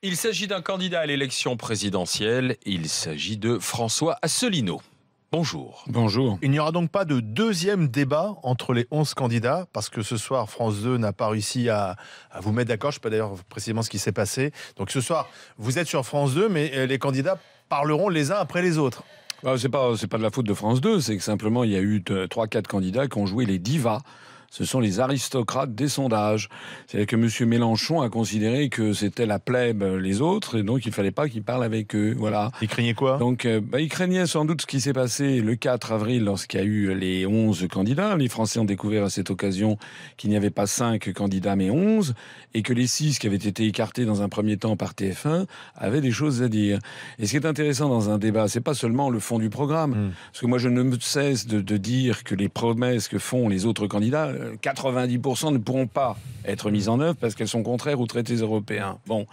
Il s'agit d'un candidat à l'élection présidentielle. Il s'agit de François Asselineau. Bonjour. Bonjour. Il n'y aura donc pas de deuxième débat entre les 11 candidats, parce que ce soir, France 2 n'a pas réussi à vous mettre d'accord. Je ne sais pas d'ailleurs précisément ce qui s'est passé. Donc ce soir, vous êtes sur France 2, mais les candidats parleront les uns après les autres. C'est pas de la faute de France 2, c'est que simplement il y a eu 3-4 candidats qui ont joué les divas. Ce sont les aristocrates des sondages. C'est-à-dire que M. Mélenchon a considéré que c'était la plèbe les autres, et donc il fallait pas qu'il parle avec eux. Voilà. Il craignait quoi ? Donc, il craignait sans doute ce qui s'est passé le 4 avril lorsqu'il y a eu les 11 candidats. Les Français ont découvert à cette occasion qu'il n'y avait pas 5 candidats mais 11, et que les 6 qui avaient été écartés dans un premier temps par TF1 avaient des choses à dire. Et ce qui est intéressant dans un débat, c'est pas seulement le fond du programme. Parce que moi, je ne me cesse de dire que les promesses que font les autres candidats, 90% ne pourront pas être mises en œuvre parce qu'elles sont contraires aux traités européens. Bon.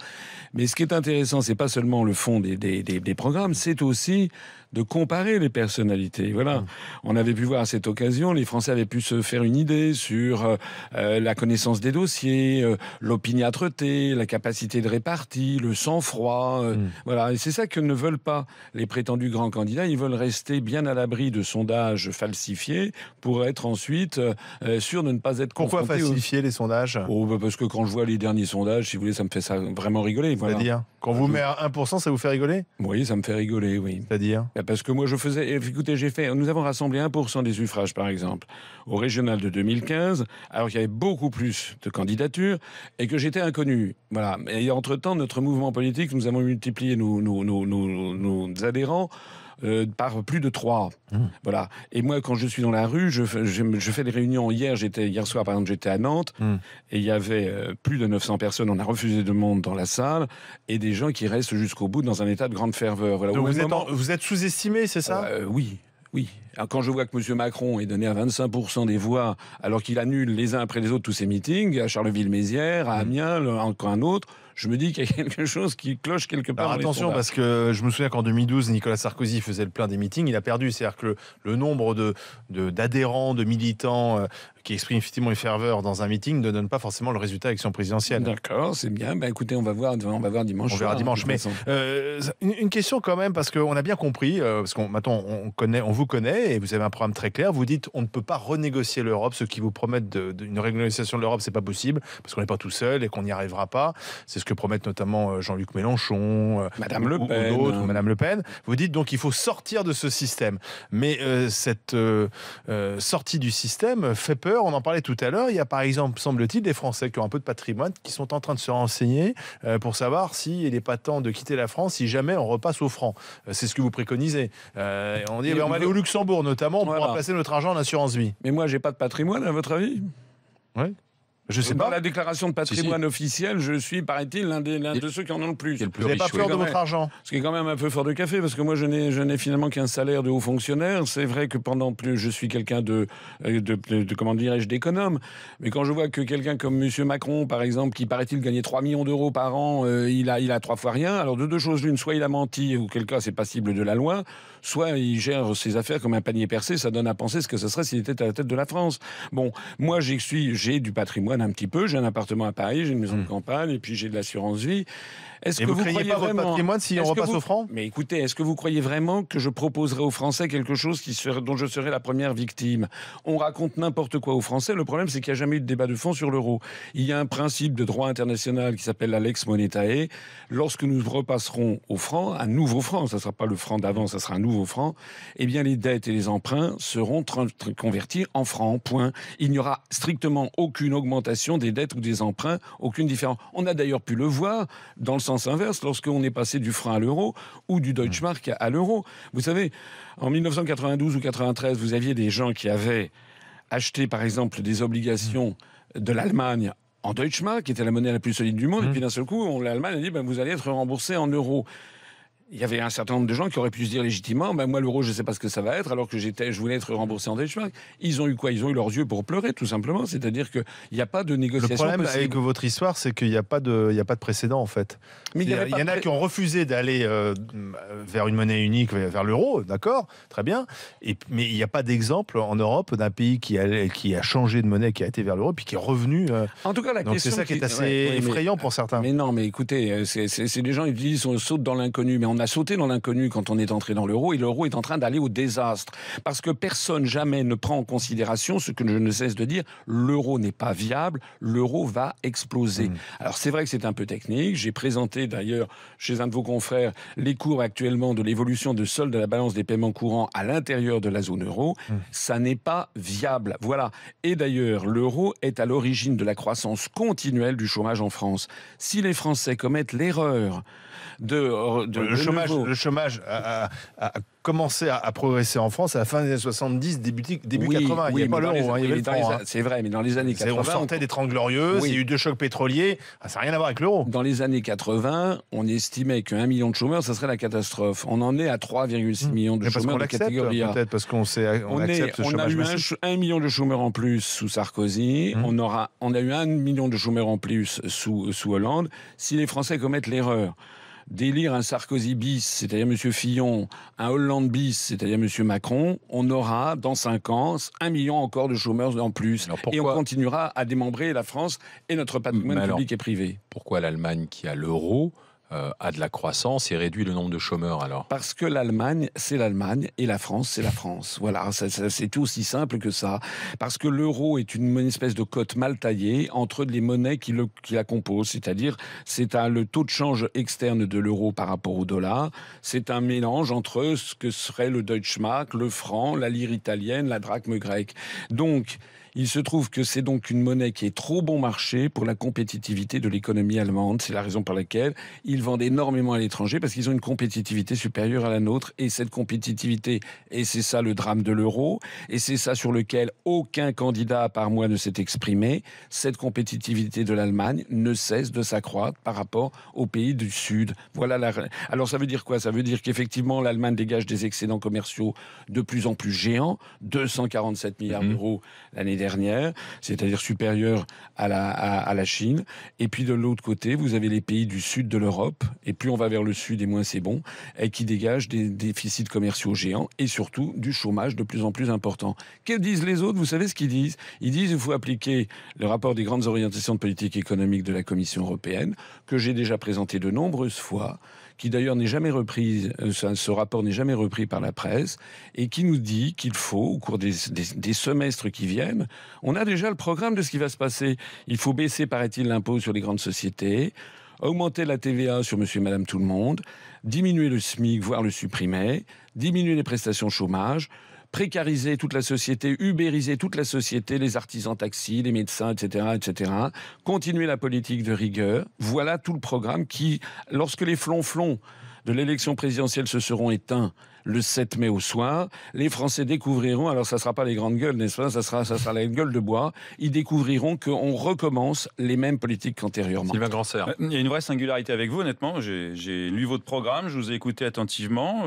Mais ce qui est intéressant, c'est pas seulement le fond des programmes, c'est aussi de comparer les personnalités. Voilà. On avait pu voir à cette occasion, les Français avaient pu se faire une idée sur la connaissance des dossiers, l'opiniâtreté, la capacité de répartie, le sang-froid. Voilà. Et c'est ça que ne veulent pas les prétendus grands candidats. Ils veulent rester bien à l'abri de sondages falsifiés pour être ensuite sûrs de ne pas être Pourquoi confrontés falsifier les sondages ? Parce que quand je vois les derniers sondages, si vous voulez, ça me fait ça vraiment rigoler. Voilà. C'est-à-dire, quand vous met à 1%, ça vous fait rigoler ? Oui, ça me fait rigoler, oui. C'est-à-dire ? Parce que moi, écoutez, nous avons rassemblé 1% des suffrages, par exemple, au régional de 2015, alors qu'il y avait beaucoup plus de candidatures et que j'étais inconnu. Voilà. Et entre-temps, notre mouvement politique, nous avons multiplié nos adhérents par plus de 3. Voilà. Et moi, quand je suis dans la rue, je fais des réunions. Hier soir, par exemple, j'étais à Nantes et il y avait plus de 900 personnes. On a refusé de monde dans la salle et des gens qui restent jusqu'au bout dans un état de grande ferveur. Voilà. Donc vous êtes sous-estimé, c'est ça ? Oui. Oui. Alors, quand je vois que M. Macron est donné à 25% des voix, alors qu'il annule les uns après les autres tous ses meetings, à Charleville-Mézières, à Amiens, encore un autre, je me dis qu'il y a quelque chose qui cloche quelque part. Alors attention, parce que je me souviens qu'en 2012, Nicolas Sarkozy faisait le plein des meetings, il a perdu. C'est-à-dire que le nombre d'adhérents, de militants qui expriment effectivement une ferveur dans un meeting ne donne pas forcément le résultat avec son présidentiel. D'accord, c'est bien. Écoutez, on va voir dimanche. On verra dimanche. Mais une question quand même, parce qu'on a bien compris, parce qu'on maintenant on vous connaît et vous avez un programme très clair. Vous dites on ne peut pas renégocier l'Europe. Ceux qui vous promettent une renégociation de l'Europe, c'est pas possible parce qu'on n'est pas tout seul et qu'on n'y arrivera pas. C'est ce que promettent notamment Jean-Luc Mélenchon, Madame Le Pen, ou d'autres, Madame Le Pen. Vous dites donc il faut sortir de ce système. Mais cette sortie du système fait peur. On en parlait tout à l'heure. Il y a par exemple, semble-t-il, des Français qui ont un peu de patrimoine qui sont en train de se renseigner pour savoir s'il n'est pas temps de quitter la France si jamais on repasse au franc. C'est ce que vous préconisez. On dit on va aller au Luxembourg notamment, on pourra placer notre argent en assurance vie. Mais moi, j'ai pas de patrimoine, à votre avis ? Oui. Je sais Dans pas. la déclaration de patrimoine officielle, je suis, paraît-il, l'un de ceux qui en ont le plus. Vous n'avez pas peur de votre argent ? Ce qui est quand même un peu fort de café, parce que moi, je n'ai finalement qu'un salaire de haut fonctionnaire. C'est vrai que je suis quelqu'un comment dirais-je, d'économe. Mais quand je vois que quelqu'un comme M. Macron, par exemple, qui paraît-il gagnait 3 millions d'euros par an, il a 3 fois rien. Alors, de deux choses l'une, soit il a menti, ou quel cas c'est passible de la loi, soit il gère ses affaires comme un panier percé. Ça donne à penser ce que ce serait s'il était à la tête de la France. Bon, moi, j'ai du patrimoine un petit peu. J'ai un appartement à Paris, j'ai une maison de campagne, et puis j'ai de l'assurance vie. Et vous craignez pas votre patrimoine si on repasse au franc ? Mais écoutez, est-ce que vous croyez vraiment que je proposerai aux Français quelque chose dont je serai la première victime ? On raconte n'importe quoi aux Français. Le problème, c'est qu'il n'y a jamais eu de débat de fond sur l'euro. Il y a un principe de droit international qui s'appelle la lex monetae. Lorsque nous repasserons au franc, un nouveau franc, ça ne sera pas le franc d'avant, ça sera un nouveau franc, eh bien les dettes et les emprunts seront convertis en francs, point. Il n'y aura strictement aucune augmentation des dettes ou des emprunts, aucune différence. On a d'ailleurs pu le voir dans le sens inverse, lorsqu'on est passé du franc à l'euro ou du Deutschmark à l'euro. Vous savez, en 1992 ou 93, vous aviez des gens qui avaient acheté, par exemple, des obligations de l'Allemagne en Deutschmark, qui était la monnaie la plus solide du monde, et puis d'un seul coup, l'Allemagne a dit vous allez être remboursé en euros. il y avait un certain nombre de gens qui auraient pu se dire légitimement, ben moi l'euro je ne sais pas ce que ça va être, alors que je voulais être remboursé en Deutschmark. Ils ont eu quoi? Ils ont eu leurs yeux pour pleurer, tout simplement. C'est-à-dire qu'il n'y a pas de négociation Le problème possible. avec votre histoire, c'est qu'il n'y a pas de précédent en fait. Mais il y en a qui ont refusé d'aller vers une monnaie unique, vers l'euro, d'accord, très bien. Mais il n'y a pas d'exemple en Europe d'un pays qui a changé de monnaie, qui a été vers l'euro, puis qui est revenu. En tout cas, la donc question c'est ça qui est assez effrayant pour certains. Mais non, mais écoutez, c'est des gens qui disent on saute dans l'inconnu, mais on a sauté dans l'inconnu quand on est entré dans l'euro, et l'euro est en train d'aller au désastre. Parce que personne jamais ne prend en considération ce que je ne cesse de dire, l'euro n'est pas viable, l'euro va exploser. Alors c'est vrai que c'est un peu technique, j'ai présenté d'ailleurs chez un de vos confrères les cours actuellement de l'évolution de solde de la balance des paiements courants à l'intérieur de la zone euro, ça n'est pas viable. Voilà. Et d'ailleurs, l'euro est à l'origine de la croissance continuelle du chômage en France. Si les Français commettent l'erreur le chômage a commencé à progresser en France à la fin des années 70, début 80. Il n'y avait pas l'euro, il y avait le franc. C'est vrai, mais dans les années 80... On sortait des 30 glorieuses, il y a eu 2 chocs pétroliers, ça n'a rien à voir avec l'euro. Dans les années 80, on estimait qu'1 million de chômeurs, ça serait la catastrophe. On en est à 3,6 millions de chômeurs de catégorie A. Peut-être parce qu'on accepte ce chômage massif. On a eu 1 million de chômeurs en plus sous Sarkozy, on a eu 1 million de chômeurs en plus sous Hollande. Si les Français commettent l'erreur d'élire un Sarkozy bis, c'est-à-dire M. Fillon, un Hollande bis, c'est-à-dire M. Macron, on aura, dans 5 ans, 1 million encore de chômeurs en plus. Et on continuera à démembrer la France et notre patrimoine public et privé. Pourquoi l'Allemagne, qui a l'euro, a de la croissance et réduit le nombre de chômeurs alors? Parce que l'Allemagne, c'est l'Allemagne et la France, c'est la France. Voilà, c'est tout aussi simple que ça. Parce que l'euro est une espèce de cote mal taillée entre les monnaies qui la composent. C'est-à-dire, le taux de change externe de l'euro par rapport au dollar. C'est un mélange entre ce que serait le Deutschmark, le franc, la lire italienne, la drachme grecque. Donc, il se trouve que c'est donc une monnaie qui est trop bon marché pour la compétitivité de l'économie allemande. C'est la raison pour laquelle ils vendent énormément à l'étranger, parce qu'ils ont une compétitivité supérieure à la nôtre. Et cette compétitivité, et c'est ça le drame de l'euro, et c'est ça sur lequel aucun candidat à part moi ne s'est exprimé, cette compétitivité de l'Allemagne ne cesse de s'accroître par rapport aux pays du Sud. Voilà Alors ça veut dire quoi? Ça veut dire qu'effectivement l'Allemagne dégage des excédents commerciaux de plus en plus géants, 247 milliards d'euros l'année dernière, c'est-à-dire supérieur à la Chine. Et puis de l'autre côté, vous avez les pays du sud de l'Europe, et plus on va vers le sud et moins c'est bon, et qui dégagent des déficits commerciaux géants et surtout du chômage de plus en plus important. Que disent les autres? Vous savez ce qu'ils disent? Ils disent qu'il faut appliquer le rapport des grandes orientations de politique économique de la Commission européenne, que j'ai déjà présenté de nombreuses fois, qui d'ailleurs n'est jamais repris, ce rapport n'est jamais repris par la presse, et qui nous dit qu'il faut, au cours des semestres qui viennent, on a déjà le programme de ce qui va se passer. Il faut baisser, paraît-il, l'impôt sur les grandes sociétés, augmenter la TVA sur monsieur et madame tout le monde, diminuer le SMIC, voire le supprimer, diminuer les prestations chômage, précariser toute la société, ubériser toute la société, les artisans taxis, les médecins, etc., continuer la politique de rigueur. Voilà tout le programme qui, lorsque les flonflons de l'élection présidentielle se seront éteints le 7 mai au soir, les Français découvriront, alors ça ne sera pas les grandes gueules, n'est-ce pas, ça sera la gueule de bois, ils découvriront qu'on recommence les mêmes politiques qu'antérieurement. Sylvain Grandserre. Il y a une vraie singularité avec vous, honnêtement. J'ai lu votre programme, je vous ai écouté attentivement.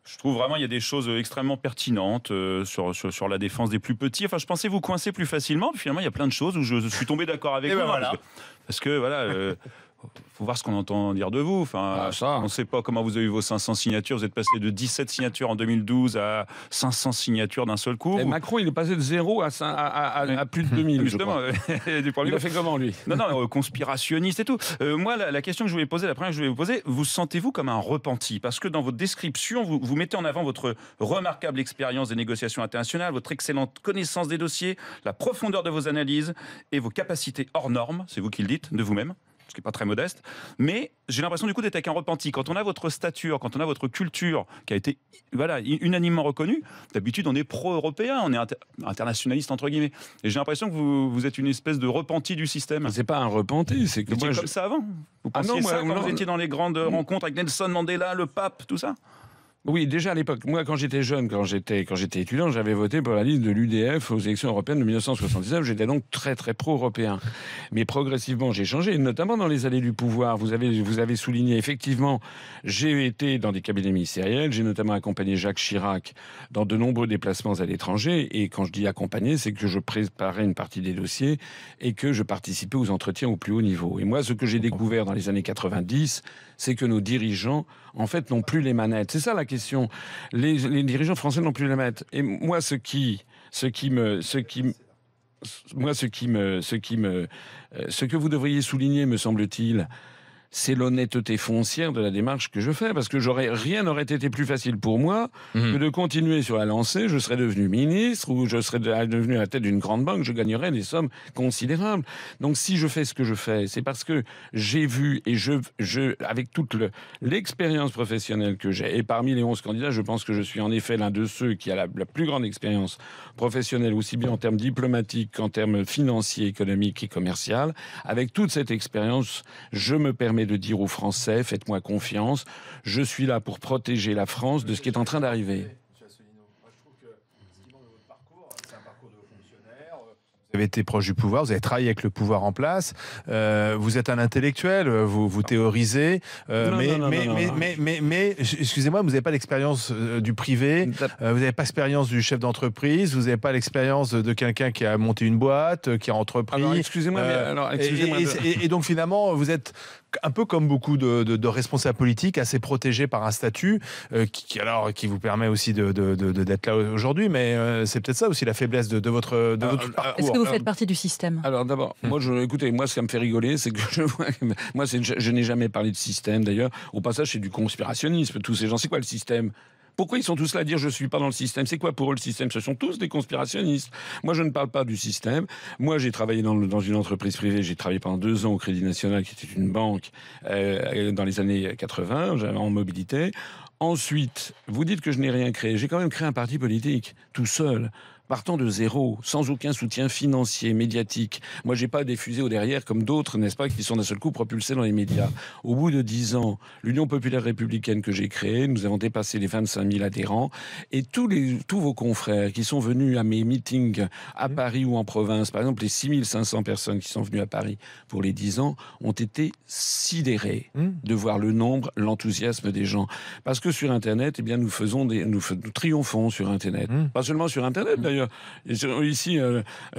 Je trouve vraiment qu'il y a des choses extrêmement pertinentes sur la défense des plus petits. Enfin, je pensais vous coincer plus facilement. Puis finalement, il y a plein de choses où je suis tombé d'accord avec vous. Ben voilà. Parce que voilà... faut voir ce qu'on entend dire de vous. Enfin, on ne sait pas comment vous avez eu vos 500 signatures. Vous êtes passé de 17 signatures en 2012 à 500 signatures d'un seul coup. Et Macron, il est passé de 0 à plus de 2000, justement. Il a fait comment, lui? Non, conspirationniste et tout. Moi, la question que je voulais poser, la première que je voulais vous poser, vous sentez-vous comme un repenti? Parce que dans votre description, vous mettez en avant votre remarquable expérience des négociations internationales, votre excellente connaissance des dossiers, la profondeur de vos analyses et vos capacités hors normes, c'est vous qui le dites, de vous-même. Ce qui n'est pas très modeste, mais j'ai l'impression du coup d'être avec un repenti. Quand on a votre stature, quand on a votre culture qui a été unanimement reconnue, d'habitude on est pro-européen, on est internationaliste entre guillemets. Et j'ai l'impression que vous êtes une espèce de repenti du système. C'est pas un repenti, c'est que vous étiez comme ça avant. Vous pensiez ça quand vous étiez dans les grandes rencontres avec Nelson Mandela, le pape, tout ça? Oui, déjà à l'époque, moi quand j'étais jeune, quand j'étais étudiant, j'avais voté pour la liste de l'UDF aux élections européennes de 1979. J'étais donc très très pro-européen. Mais progressivement, j'ai changé, notamment dans les allées du pouvoir. Vous avez souligné, effectivement, j'ai été dans des cabinets ministériels. J'ai notamment accompagné Jacques Chirac dans de nombreux déplacements à l'étranger. Et quand je dis accompagner, c'est que je préparais une partie des dossiers et que je participais aux entretiens au plus haut niveau. Et moi, ce que j'ai découvert dans les années 90, c'est que nos dirigeants, en fait, n'ont plus les manettes. C'est ça la question. Les dirigeants français n'ont plus les manettes. Et moi, ce que vous devriez souligner, me semble-t-il, c'est l'honnêteté foncière de la démarche que je fais, parce que rien n'aurait été plus facile pour moi que de continuer sur la lancée. Je serais devenu ministre ou je serais devenu à la tête d'une grande banque, je gagnerais des sommes considérables. Donc si je fais ce que je fais, c'est parce que j'ai vu et avec toute l'expérience professionnelle que j'ai, et parmi les 11 candidats, je pense que je suis en effet l'un de ceux qui a la plus grande expérience professionnelle, aussi bien en termes diplomatiques qu'en termes financiers, économiques et commerciaux. Avec toute cette expérience, je me permets de dire aux Français, faites-moi confiance, je suis là pour protéger la France de ce qui est en train d'arriver. Monsieur Asselineau, moi je trouve que ce qui manque de votre parcours, c'est un parcours de fonctionnaire. Vous avez été proche du pouvoir, vous avez travaillé avec le pouvoir en place, vous êtes un intellectuel, vous théorisez, mais excusez-moi, vous n'avez pas l'expérience du privé, vous n'avez pas l'expérience du chef d'entreprise, vous n'avez pas l'expérience de quelqu'un qui a monté une boîte, qui a entrepris. Alors, excusez-moi, et donc finalement, vous êtes un peu comme beaucoup de responsables politiques, assez protégés par un statut qui vous permet aussi d'être là aujourd'hui, mais c'est peut-être ça aussi la faiblesse de votre parcours. Est-ce que vous faites partie du système? Alors d'abord, écoutez, moi ce qui me fait rigoler, c'est que je n'ai jamais parlé de système d'ailleurs. Au passage, c'est du conspirationnisme. Tous ces gens, c'est quoi le système ? Pourquoi ils sont tous là à dire je suis pas dans le système? C'est quoi pour eux le système? Ce sont tous des conspirationnistes. Moi, je ne parle pas du système. Moi, j'ai travaillé dans une entreprise privée. J'ai travaillé pendant 2 ans au Crédit National, qui était une banque dans les années 80, en mobilité. Ensuite, vous dites que je n'ai rien créé. J'ai quand même créé un parti politique, tout seul. Partant de zéro, sans aucun soutien financier, médiatique. Moi, j'ai pas des fusées au derrière comme d'autres, n'est-ce pas, qui sont d'un seul coup propulsés dans les médias. Au bout de 10 ans, l'Union populaire républicaine que j'ai créée, nous avons dépassé les 25 000 adhérents. Et tous vos confrères qui sont venus à mes meetings à Paris ou en province, par exemple les 6 500 personnes qui sont venues à Paris pour les 10 ans, ont été sidérés de voir le nombre, l'enthousiasme des gens. Parce que sur Internet, eh bien, nous triomphons sur Internet. Pas seulement sur Internet, d'ailleurs. Ici,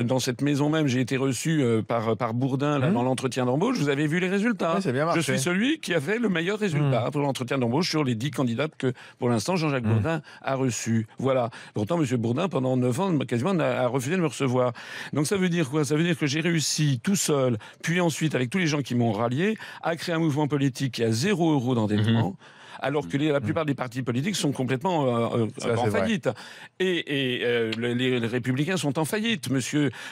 dans cette maison même, j'ai été reçu par Bourdin dans l'entretien d'embauche. Vous avez vu les résultats. Oui, bien marché. Je suis celui qui a fait le meilleur résultat pour l'entretien d'embauche sur les 10 candidats que, pour l'instant, Jean-Jacques Bourdin a reçus. Voilà. Pourtant, M. Bourdin, pendant 9 ans, quasiment, a refusé de me recevoir. Donc ça veut dire quoi? Ça veut dire que j'ai réussi tout seul, puis ensuite, avec tous les gens qui m'ont rallié, à créer un mouvement politique qui a 0 € d'endettement. Alors que la plupart des partis politiques sont complètement en faillite. Et les Républicains sont en faillite.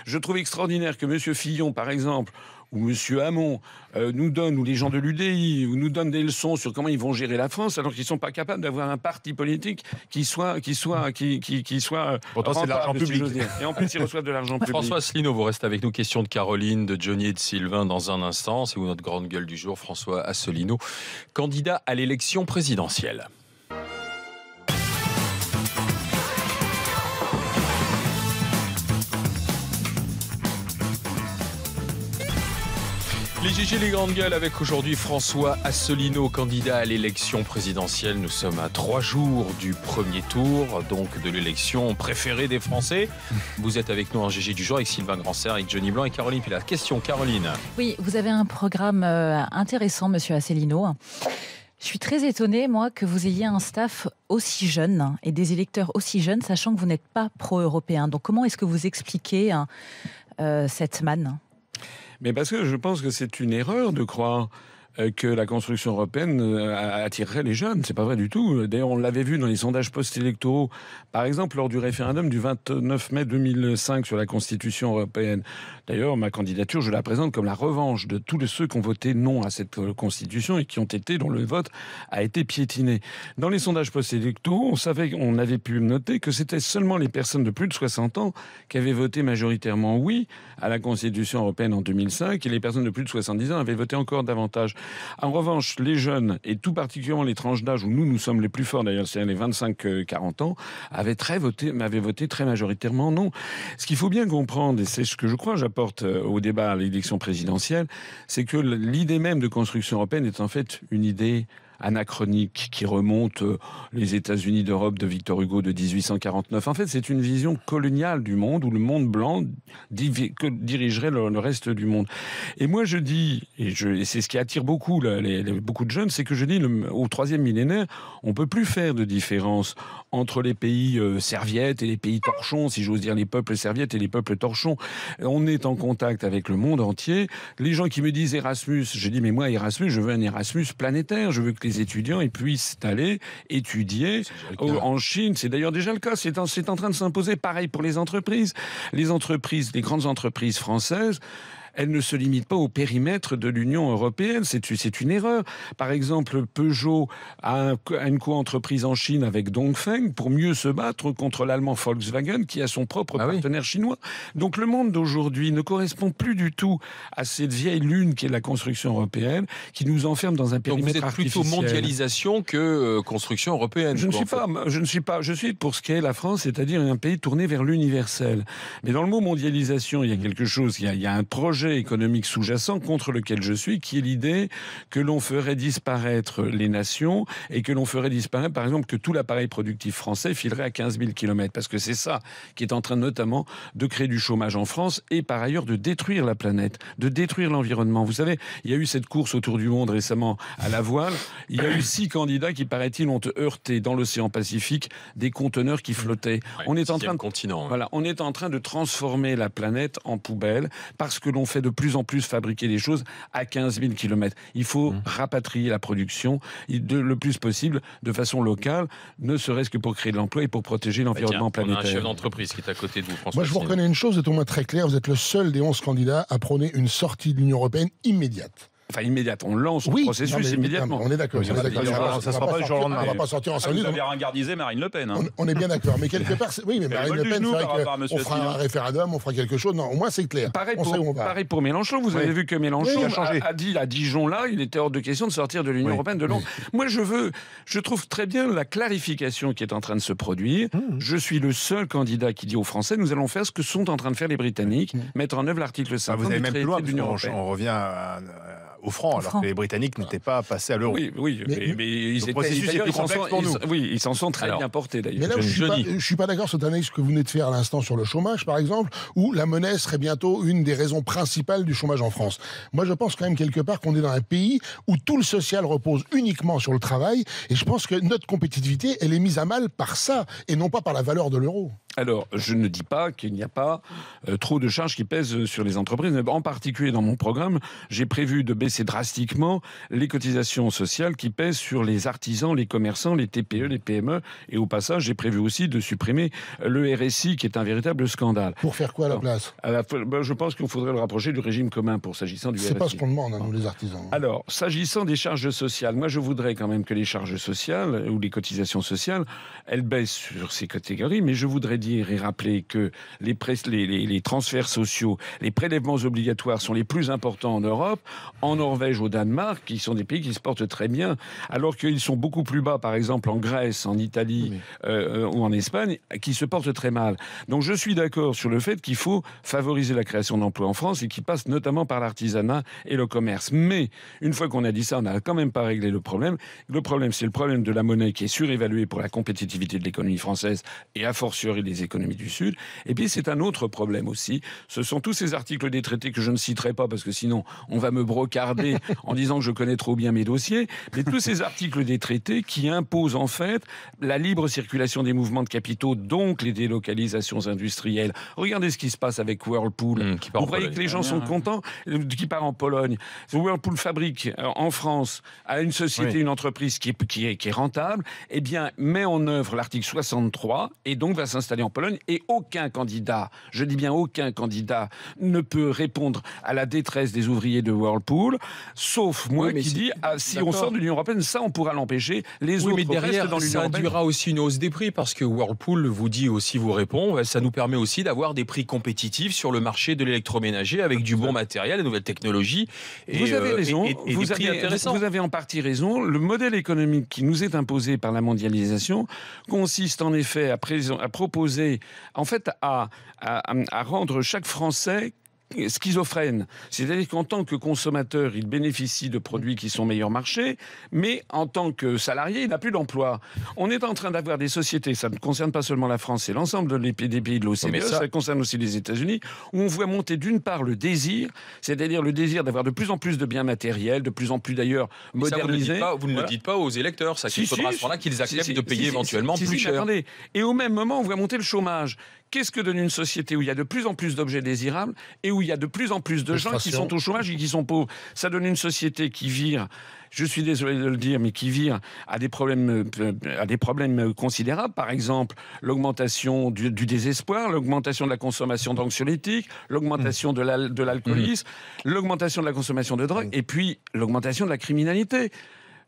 Je trouve extraordinaire que M. Fillon, par exemple, ou M. Hamon nous donnent, ou les gens de l'UDI, nous donnent des leçons sur comment ils vont gérer la France, alors qu'ils ne sont pas capables d'avoir un parti politique qui soit Pourtant, c'est de l'argent public. Et en plus, ils reçoivent de l'argent public. François Asselineau, vous restez avec nous. Question de Caroline, de Johnny et de Sylvain dans un instant. C'est vous notre grande gueule du jour, François Asselineau, candidat à l'élection présidentielle. Les GG, les grandes gueules, avec aujourd'hui François Asselineau, candidat à l'élection présidentielle. Nous sommes à 3 jours du premier tour, donc de l'élection préférée des Français. Vous êtes avec nous en GG du jour avec Sylvain Grandserre, avec Johnny Blanc et Caroline Pilat. Question, Caroline. Oui, vous avez un programme intéressant, monsieur Asselineau. Je suis très étonnée, moi, que vous ayez un staff aussi jeune et des électeurs aussi jeunes, sachant que vous n'êtes pas pro-européen. Donc comment est-ce que vous expliquez cette manne ? Mais parce que je pense que c'est une erreur de croire que la construction européenne attirerait les jeunes. C'est pas vrai du tout. D'ailleurs, on l'avait vu dans les sondages post-électoraux. Par exemple, lors du référendum du 29 mai 2005 sur la Constitution européenne. D'ailleurs, ma candidature, je la présente comme la revanche de tous ceux qui ont voté non à cette Constitution et dont le vote a été piétiné. Dans les sondages post-électoraux, on avait pu noter que c'était seulement les personnes de plus de 60 ans qui avaient voté majoritairement oui à la Constitution européenne en 2005 et les personnes de plus de 70 ans avaient voté encore davantage. En revanche, les jeunes, et tout particulièrement les tranches d'âge où nous sommes les plus forts, d'ailleurs, c'est les 25-40 ans, m'avaient voté très majoritairement non. Ce qu'il faut bien comprendre, et c'est ce que je crois j'apporte au débat à l'élection présidentielle, c'est que l'idée même de construction européenne est en fait une idée anachronique qui remonte les États-Unis d'Europe de Victor Hugo de 1849. En fait, c'est une vision coloniale du monde où le monde blanc dirigerait le reste du monde. Et moi, je dis, et c'est ce qui attire beaucoup beaucoup de jeunes, c'est que je dis, au 3e millénaire, on peut plus faire de différence entre les pays serviettes et les pays torchons, si j'ose dire, les peuples serviettes et les peuples torchons. On est en contact avec le monde entier. Les gens qui me disent Erasmus, je dis, mais moi, Erasmus, je veux un Erasmus planétaire. Je veux que les étudiants ils puissent aller étudier en Chine. C'est d'ailleurs déjà le cas. C'est en train de s'imposer. Pareil pour les entreprises. Les grandes entreprises françaises, elles ne se limitent pas au périmètre de l'Union européenne. C'est une erreur. Par exemple, Peugeot a une co-entreprise en Chine avec Dongfeng pour mieux se battre contre l'allemand Volkswagen qui a son propre partenaire chinois. Donc le monde d'aujourd'hui ne correspond plus du tout à cette vieille lune qui est la construction européenne, qui nous enferme dans un périmètre artificiel. Donc vous êtes plutôt mondialisation que construction européenne. Je suis pour ce qu'est la France, c'est-à-dire un pays tourné vers l'universel. Mais dans le mot mondialisation, il y a quelque chose, il y a un projet économique sous-jacent contre lequel je suis, qui est l'idée que l'on ferait disparaître les nations et que l'on ferait disparaître, par exemple, que tout l'appareil productif français filerait à 15 000 km. Parce que c'est ça qui est en train notamment de créer du chômage en France et par ailleurs de détruire la planète, de détruire l'environnement. Vous savez, il y a eu cette course autour du monde récemment à la voile. Il y a eu 6 candidats qui, paraît-il, ont heurté dans l'océan Pacifique des conteneurs qui flottaient. On est en train de transformer la planète en poubelle parce que l'on fait de plus en plus fabriquer des choses à 15 000 km. Il faut rapatrier la production le plus possible de façon locale, ne serait-ce que pour créer de l'emploi et pour protéger l'environnement planétaire. On a un chef d'entreprise qui est à côté de vous, François. Moi, je vous reconnais une chose, c'est au moins très clair, vous êtes le seul des 11 candidats à prôner une sortie de l'Union européenne immédiate. Enfin, immédiate. On lance le processus immédiatement. On est d'accord. Ça ne sera pas le jour au lendemain. On ne va pas sortir en 5 minutes. Vous avez ringardisé Marine Le Pen. On est bien d'accord. Mais quelque part, oui, mais Marine Le Pen, c'est vrai qu'on fera un référendum, on fera quelque chose. Non, au moins, c'est clair. Pareil pour Mélenchon. Vous avez vu que Mélenchon a dit à Dijon, là, il était hors de question de sortir de l'Union européenne de Londres. Moi, je trouve très bien la clarification qui est en train de se produire. Je suis le seul candidat qui dit aux Français, nous allons faire ce que sont en train de faire les Britanniques, mettre en œuvre l'article 5 vous allez même plus loin, de l'Union européenne. On revient au franc, alors que les Britanniques n'étaient pas passés à l'euro. Oui, mais ils s'en sont très bien portés d'ailleurs. Mais là, je suis pas d'accord sur cette analyse que vous venez de faire à l'instant sur le chômage, par exemple, où la monnaie serait bientôt une des raisons principales du chômage en France. Moi, je pense quand même quelque part qu'on est dans un pays où tout le social repose uniquement sur le travail, et je pense que notre compétitivité, elle est mise à mal par ça, et non pas par la valeur de l'euro. Alors, je ne dis pas qu'il n'y a pas trop de charges qui pèsent sur les entreprises. En particulier, dans mon programme, j'ai prévu de baisser drastiquement les cotisations sociales qui pèsent sur les artisans, les commerçants, les TPE, les PME. Et au passage, j'ai prévu aussi de supprimer le RSI, qui est un véritable scandale. Pour faire quoi à la place ? Je pense qu'il faudrait le rapprocher du régime commun s'agissant du RSI. C'est pas ce qu'on demande, nous, les artisans. Alors, s'agissant des charges sociales, moi, je voudrais quand même que les charges sociales ou les cotisations sociales, elles baissent sur ces catégories, mais je voudrais dire et rappeler que les transferts sociaux, les prélèvements obligatoires sont les plus importants en Europe, en Norvège, au Danemark, qui sont des pays qui se portent très bien, alors qu'ils sont beaucoup plus bas, par exemple en Grèce, en Italie ou en Espagne, qui se portent très mal. Donc je suis d'accord sur le fait qu'il faut favoriser la création d'emplois en France et qui passe notamment par l'artisanat et le commerce. Mais une fois qu'on a dit ça, on n'a quand même pas réglé le problème. Le problème, c'est le problème de la monnaie qui est surévaluée pour la compétitivité de l'économie française et a fortiori des économies du Sud. Et puis c'est un autre problème aussi. Ce sont tous ces articles des traités que je ne citerai pas parce que sinon on va me brocarder en disant que je connais trop bien mes dossiers. Mais tous ces articles des traités qui imposent en fait la libre circulation des mouvements de capitaux, donc les délocalisations industrielles. Regardez ce qui se passe avec Whirlpool. Vous voyez que les gens sont contents, qui part en Pologne. Whirlpool fabrique en France à une société, une entreprise qui est rentable, eh bien met en œuvre l'article 63 et donc va s'installer en Pologne, et aucun candidat, je dis bien aucun candidat, ne peut répondre à la détresse des ouvriers de Whirlpool, sauf moi Oui, mais qui dis, si on d'accord. sort de l'Union européenne, ça on pourra l'empêcher, les Oui, autres mais derrière, restent dans l'Union ça européenne. induira aussi une hausse des prix parce que Whirlpool vous dit aussi, vous répond, ça nous permet aussi d'avoir des prix compétitifs sur le marché de l'électroménager avec du bon matériel, de nouvelles technologies. Vous avez raison, et des prix intéressants. vous avez en partie raison. Le modèle économique qui nous est imposé par la mondialisation consiste en effet à proposer, en fait, à rendre chaque Français schizophrène. C'est-à-dire qu'en tant que consommateur, il bénéficie de produits qui sont meilleurs marché, mais en tant que salarié, il n'a plus d'emploi. On est en train d'avoir des sociétés, ça ne concerne pas seulement la France, c'est l'ensemble des pays de l'OCDE, ça concerne aussi les États-Unis, où on voit monter d'une part le désir, c'est-à-dire le désir d'avoir de plus en plus de biens matériels, de plus en plus d'ailleurs Mais ça, modernisés. vous ne le dites pas aux électeurs, ça qu'il faudra à ce moment-là qu'ils acceptent de payer éventuellement plus mais cher. attendez. Et au même moment, on voit monter le chômage. Qu'est-ce que donne une société où il y a de plus en plus d'objets désirables et où il y a de plus en plus de gens qui sont au chômage et qui sont pauvres? Ça donne une société qui vire, je suis désolé de le dire, mais qui vire à des problèmes considérables. Par exemple, l'augmentation du désespoir, l'augmentation de la consommation d'anxiolytiques, l'augmentation de l'alcoolisme, l'augmentation de la consommation de drogue et puis l'augmentation de la criminalité.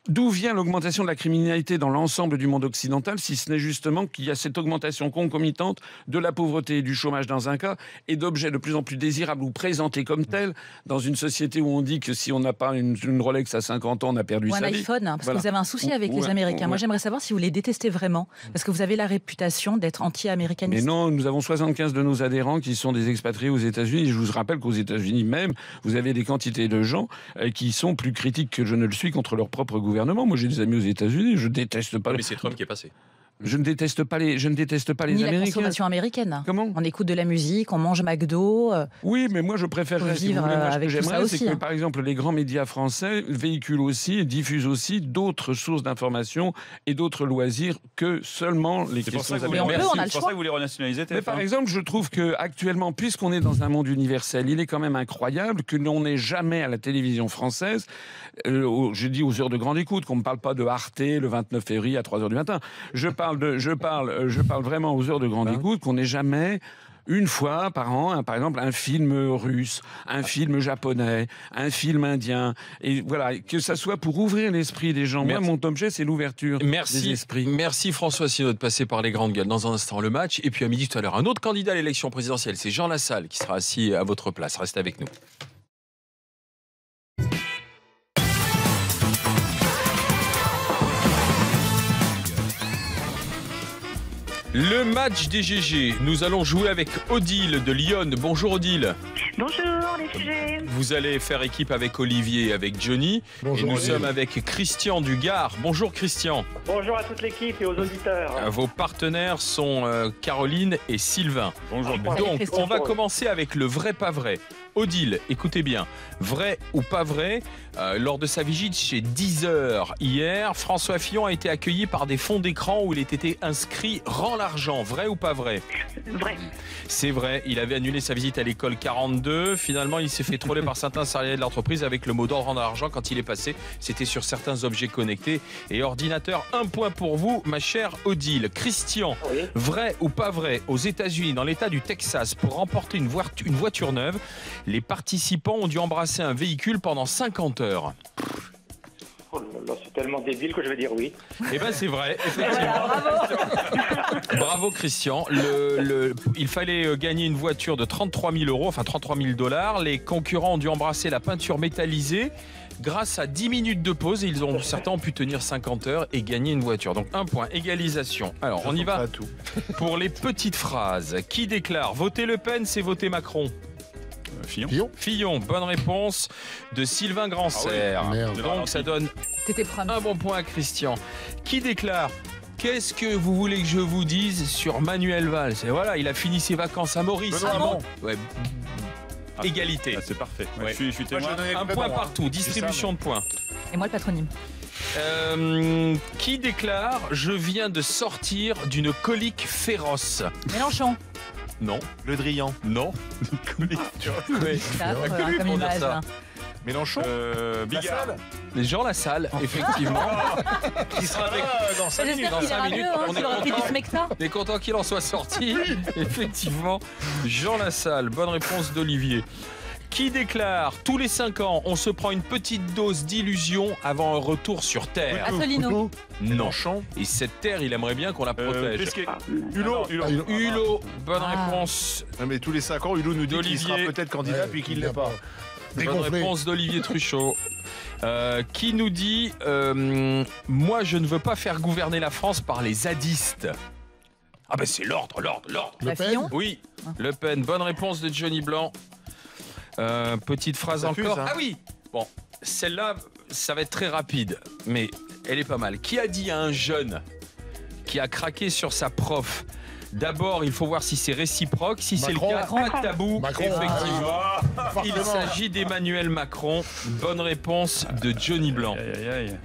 D'où vient l'augmentation de la criminalité dans l'ensemble du monde occidental, si ce n'est justement qu'il y a cette augmentation concomitante de la pauvreté et du chômage dans un cas, et d'objets de plus en plus désirables ou présentés comme tels, dans une société où on dit que si on n'a pas une Rolex à 50 ans, on a perdu sa vie. Ou un iPhone, parce Voilà. que vous avez un souci avec les Ouais, Américains. Moi, ouais. j'aimerais savoir si vous les détestez vraiment, parce que vous avez la réputation d'être Mais anti-américaniste. non, nous avons 75 de nos adhérents qui sont des expatriés aux États-Unis. Je vous rappelle qu'aux États-Unis même, vous avez des quantités de gens qui sont plus critiques que je ne le suis contre leur propre gouvernement. Moi, j'ai des amis aux États-Unis. Je déteste pas. Mais c'est Trump qui est passé. Je ne déteste pas les Ni la Américains. consommation américaine. Comment ? On écoute de la musique, on mange McDo. Oui, mais moi je préférerais, Faut si vous vivre, voulez, moi, ce que avec tout ça j'aimerais, c'est aussi, que hein. par exemple les grands médias français véhiculent aussi et diffusent aussi d'autres sources d'information et d'autres loisirs que seulement les C'est pour questions ça que vous Mais on voulez- peut, américaines. on a le c'est pour choix. ça que vous voulez renationaliser Mais TF1. par exemple, je trouve que actuellement, puisqu'on est dans un monde universel, il est quand même incroyable que l'on n'ait jamais à la télévision française, je dis aux heures de grande écoute, qu'on ne me parle pas de Arte le 29 février à 3h du matin. Je parle vraiment aux heures de grande écoute, qu'on n'ait jamais une fois par an, par exemple, un film russe, un film japonais, un film indien, et voilà, que ça soit pour ouvrir l'esprit des gens. Merci. Moi, mon objet, c'est l'ouverture des Merci, esprits. merci François Asselineau de passer par les grandes gueules. Dans un instant, le match. Et puis à midi tout à l'heure, un autre candidat à l'élection présidentielle, c'est Jean Lassalle qui sera assis à votre place. Restez avec nous. Le match des GG. Nous allons jouer avec Odile de Lyon. Bonjour Odile. Bonjour les sujets. Vous allez faire équipe avec Olivier et avec Johnny. Bonjour, et nous Odile. sommes avec Christian du Gard. Bonjour Christian. Bonjour à toute l'équipe et aux auditeurs. Vos partenaires sont Caroline et Sylvain. Bonjour. Salut, Donc, Christian. on va commencer avec le vrai pas vrai. Odile, écoutez bien, vrai ou pas vrai, lors de sa visite chez Deezer hier, François Fillon a été accueilli par des fonds d'écran où il était inscrit « Rends l'argent ». Vrai ou pas vrai? Vrai. C'est vrai, il avait annulé sa visite à l'école 42. Finalement, il s'est fait troller par certains salariés de l'entreprise avec le mot d'ordre rendre l'argent quand il est passé. C'était sur certains objets connectés et ordinateurs. Un point pour vous, ma chère Odile. Christian, Oui. vrai ou pas vrai, aux États-Unis, dans l'État du Texas, pour remporter une voiture neuve, les participants ont dû embrasser un véhicule pendant 50 heures. Oh là là, c'est tellement débile que je vais dire oui. Eh ben c'est vrai, effectivement. Bravo Christian. Il fallait gagner une voiture de 33 000 euros, enfin 33 000 $. Les concurrents ont dû embrasser la peinture métallisée. Grâce à 10 minutes de pause, certains ont pu tenir 50 heures et gagner une voiture. Donc un point, égalisation. Alors on y va Pas tout. pour les petites phrases. Qui déclare voter Le Pen, c'est voter Macron? Fillon. Fillon, bonne réponse de Sylvain Grandserre. Ah oui, merde. Donc ça donne T'étais prompt. un bon point à Christian. Qui déclare qu'est-ce que vous voulez que je vous dise sur Manuel Valls? Et voilà, il a fini ses vacances à Maurice. Benoît Hamon. Ouais. Égalité. Ah, c'est parfait. Ouais. Je suis témoin. Un point partout, distribution de points. Et moi, le patronyme. Qui déclare je viens de sortir d'une colique féroce? Mélenchon. Non. Le Drian. Non. Ça, comme pour dire image. ça. hein. Mélenchon Bigard. Jean Lassalle, effectivement. Qui sera avec dans 5 minutes. Dans 5 minutes, on est aurait pris du smecta. On est content qu'il en soit sorti. Effectivement, Jean Lassalle, bonne réponse d'Olivier. Qui déclare tous les 5 ans, on se prend une petite dose d'illusion avant un retour sur Terre. Asselineau. Non. Et cette Terre, il aimerait bien qu'on la protège. Pesquet. Hulot, bonne réponse. Non, mais tous les 5 ans, Hulot nous dit qu'il sera d'Olivier. peut-être candidat puis qu'il ne l'est pas. Bonne Dégonflé. réponse d'Olivier Truchot. Qui nous dit moi, je ne veux pas faire gouverner la France par les zadistes. Ah ben c'est l'ordre. Le Pen. Fillon. Oui, Le Pen. Bonne réponse de Johnny Blanc. Petite phrase Ça fuse, encore. hein. Ah oui. Bon, celle-là, ça va être très rapide, mais elle est pas mal. Qui a dit à un jeune qui a craqué sur sa prof? D'abord, il faut voir si c'est réciproque. Si c'est le Macron. cas, pas de tabou. Macron. Effectivement. Il Forcément. s'agit d'Emmanuel Macron. Bonne réponse de Johnny Blanc. Aïe, aïe, aïe.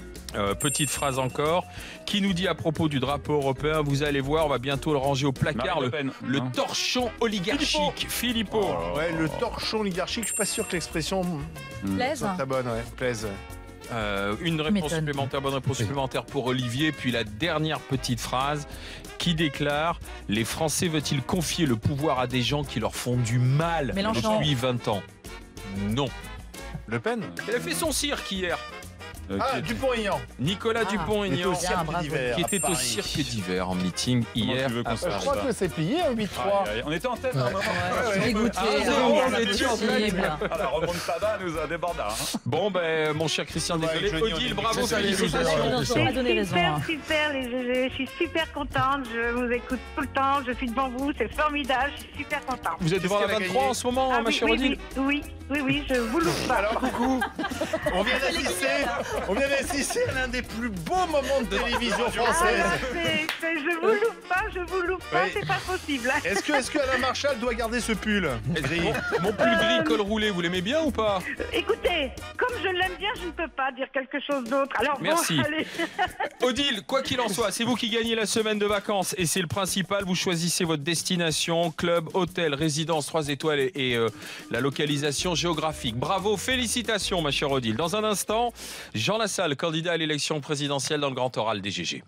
Petite phrase encore. Qui nous dit à propos du drapeau européen, vous allez voir, on va bientôt le ranger au placard, Marine Le Pen. le Hein. torchon oligarchique. Philippot. Ouais, le torchon oligarchique, je suis pas sûr que l'expression Blaise. soit très bonne, ouais. Plaise. Une réponse m'étonne. supplémentaire, bonne réponse supplémentaire pour Olivier. Puis la dernière petite phrase qui déclare: les Français veulent-ils confier le pouvoir à des gens qui leur font du mal Mélenchon. depuis 20 ans? Non. Le Pen Elle a fait son cirque hier. Ah, Dupont-Aignan. Nicolas Ah. Dupont-Aignan, Bien, bravo. qui était au cirque d'hiver en meeting hier. tu veux qu'on à sache Paris. Je crois que c'est plié, un 8-3. Aïe, aïe, aïe. On était en tête à un moment. Je suis dégoûtée. Ah, Ah, zéro, c'est on est dit en impossible. Ah, la remontada nous a débordé. Hein. Bon, ben, mon cher Christian, Ouais, désolé. Johnny, Odile, on est bravo, obligé de saluer félicitations. On Félicitations. a donné raison. hein. Super, les GG. Je suis super contente. Je vous écoute tout le temps. Je suis devant vous. C'est formidable. Je suis super contente. Vous êtes devant la qu'elle a 23 gagné en ce moment, Ah ma oui, chère oui, Odile? oui, je vous loupe pas. Alors, coucou. On vient d'assister à l'un des plus beaux moments de télévision Ah, française. je vous loupe pas, Oui. c'est pas possible. Est-ce que Alain Marshall doit garder ce pull gris? Mon pull gris col roulé, vous l'aimez bien ou pas? Écoutez, comme je l'aime bien, je ne peux pas dire quelque chose d'autre. Alors Merci. bon, allez. Odile, quoi qu'il en soit, c'est vous qui gagnez la semaine de vacances et c'est le principal. Vous choisissez votre destination, club, hôtel, résidence 3 étoiles et la localisation géographique. Bravo, félicitations ma chère Odile. Dans un instant, Jean Lassalle, candidat à l'élection présidentielle dans le Grand Oral des GG.